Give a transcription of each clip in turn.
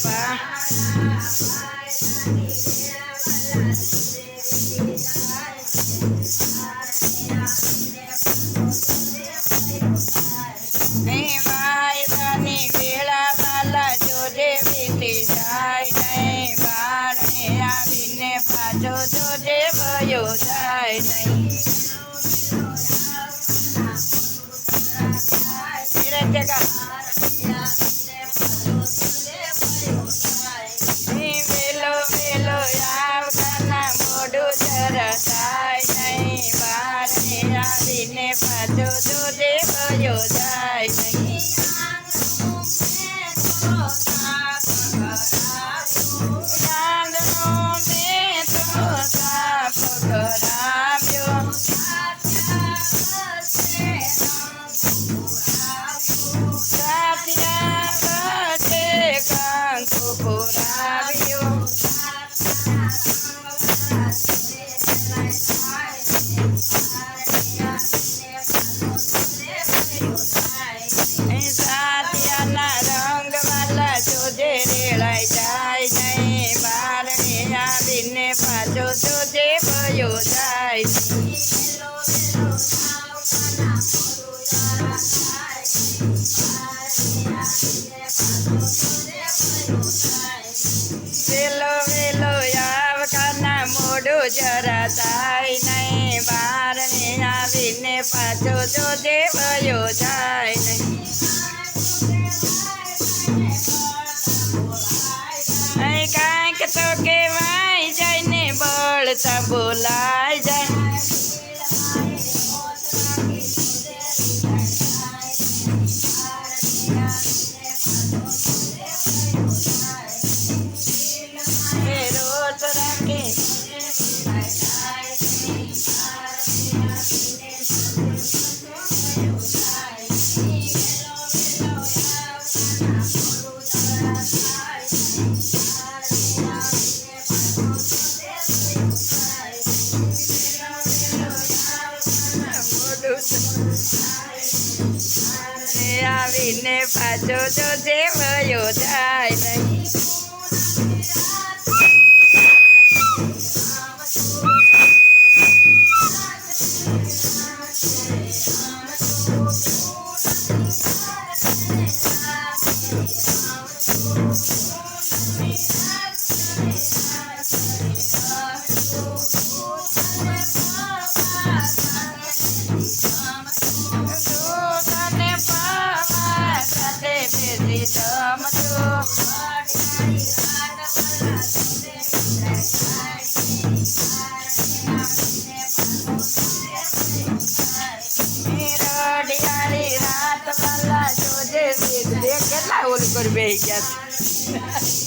પા માયની વેળા વાલા જોજે વીતી જાય નહીં બારણે આવીને પાછો જોજે ભયો જાય નહીં વેલો વેલો આવતાના મોઢું જરા થાય નહીં બારણે આવીને પાછો જોજે ભયો જાય નહીં પાછો જોજે ભયો જાય વેલો વેલો આવતાના મોઢું જરા થાય નહીં બારણે આવીને પાછો જોજે ભયો જાય નહીં કાંઈક તો કહેવાય જાય ને બળતા બોલાય જાય રોજ રાખે આવીને પાછો જોજે ભયો જાય નહીં કેટલા ઓલું કરી બેસી ગયા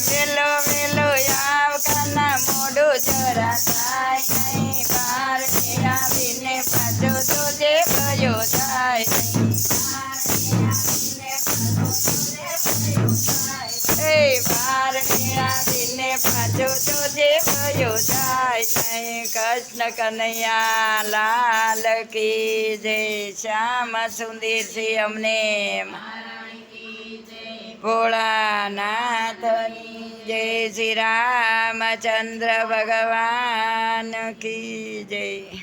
વેલો વેલો આવતાના મોઢું જરા થાય નહીં બારણે આવીને પાછો જોજે ભયો જાય બારણે આવીને પાછો જોજે ભયો જાય નહીં કૃષ્ણ કનૈયા લાલ કી જય શ્યામ સુંદર છે અમને ભોળાનાથની જય શ્રી રામચંદ્ર ભગવાન કી જય।